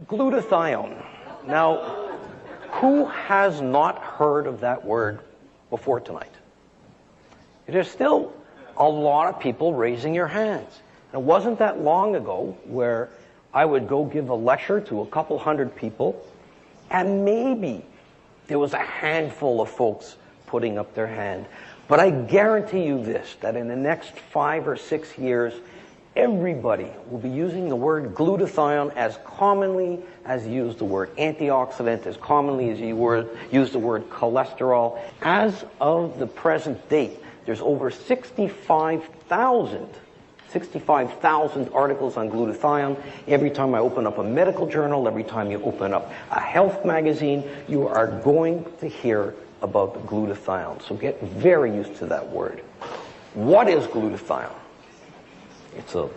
Glutathione. Now, who has not heard of that word before tonight? There's still a lot of people raising your hands. And it wasn't that long ago where I would go give a lecture to a couple hundred people, and maybe there was a handful of folks putting up their hand. But I guarantee you this, that in the next 5 or 6 years, everybody will be using the word glutathione as commonly as you use the word antioxidant, as commonly as you use the word cholesterol. As of the present date, there's over 65,000 articles on glutathione. Every time I open up a medical journal, every time you open up a health magazine, you are going to hear about the glutathione. So get very used to that word. What is glutathione? It's a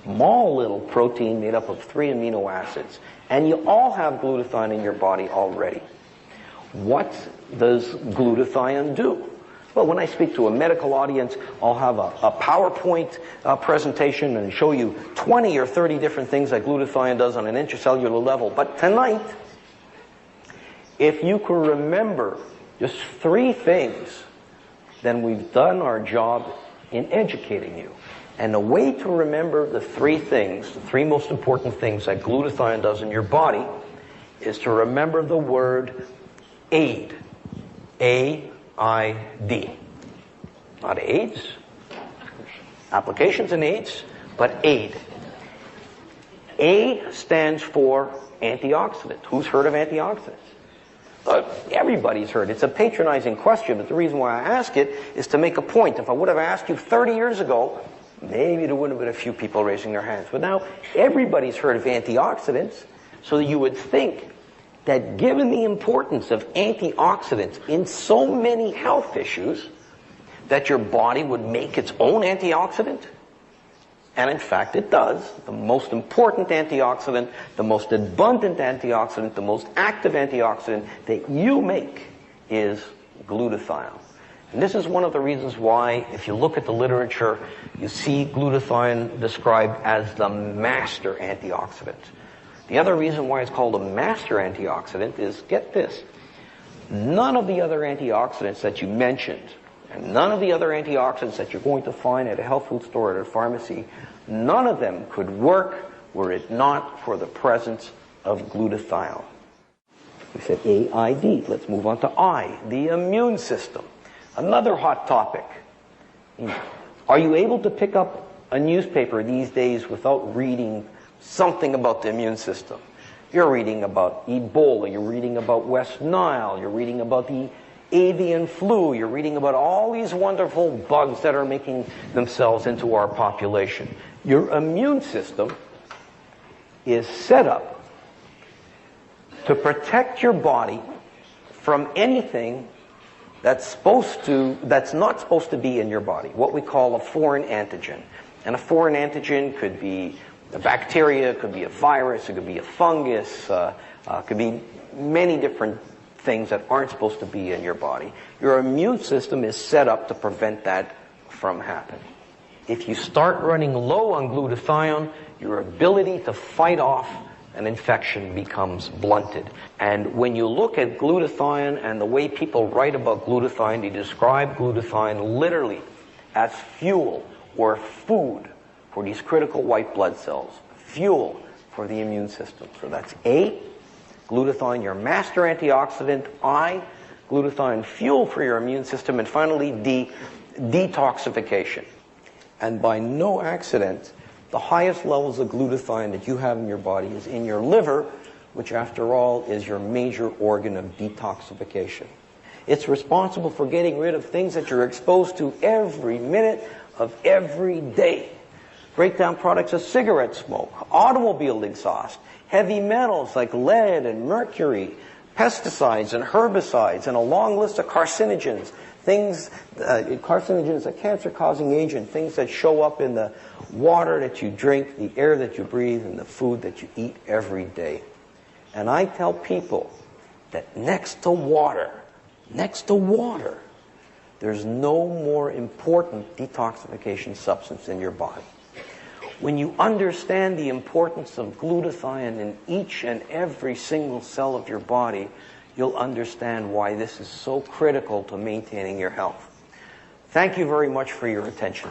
small little protein made up of 3 amino acids. And you all have glutathione in your body already. What does glutathione do? Well, when I speak to a medical audience, I'll have a PowerPoint presentation and show you 20 or 30 different things that glutathione does on an intracellular level. But tonight, if you can remember just 3 things, then we've done our job in educating you. And the way to remember the 3 things, the 3 most important things that glutathione does in your body, is to remember the word aid. A-I-D. Not AIDS, applications in AIDS, but aid. A stands for antioxidant. Who's heard of antioxidants? Everybody's heard. It's a patronizing question, but the reason why I ask it is to make a point. If I would have asked you 30 years ago, maybe there wouldn't have been a few people raising their hands. But now everybody's heard of antioxidants, so you would think that given the importance of antioxidants in so many health issues, that your body would make its own antioxidant. And in fact, it does. The most important antioxidant, the most abundant antioxidant, the most active antioxidant that you make is glutathione. And this is one of the reasons why, if you look at the literature, you see glutathione described as the master antioxidant. The other reason why it's called a master antioxidant is, get this, none of the other antioxidants that you mentioned, and none of the other antioxidants that you're going to find at a health food store or at a pharmacy, none of them could work were it not for the presence of glutathione. We said A-I-D. Let's move on to I, the immune system. Another hot topic. Are you able to pick up a newspaper these days without reading something about the immune system? You're reading about Ebola, you're reading about West Nile, you're reading about the avian flu, you're reading about all these wonderful bugs that are making themselves into our population. Your immune system is set up to protect your body from anything that's not supposed to be in your body, what we call a foreign antigen. And a foreign antigen could be a bacteria, it could be a virus, it could be a fungus, could be many different things that aren't supposed to be in your body. Your immune system is set up to prevent that from happening. If you start running low on glutathione, your ability to fight off an infection becomes blunted. And when you look at glutathione and the way people write about glutathione, they describe glutathione literally as fuel or food for these critical white blood cells, fuel for the immune system. So that's A, glutathione, your master antioxidant. I, glutathione, fuel for your immune system. And finally, D, detoxification. And by no accident, the highest levels of glutathione that you have in your body is in your liver, which after all is your major organ of detoxification. It's responsible for getting rid of things that you're exposed to every minute of every day. Breakdown products of cigarette smoke, automobile exhaust, heavy metals like lead and mercury, pesticides and herbicides, and a long list of carcinogens. Carcinogens, a cancer-causing agent, things that show up in the water that you drink, the air that you breathe, and the food that you eat every day. And I tell people that next to water, there's no more important detoxification substance in your body. When you understand the importance of glutathione in each and every single cell of your body, you'll understand why this is so critical to maintaining your health. Thank you very much for your attention.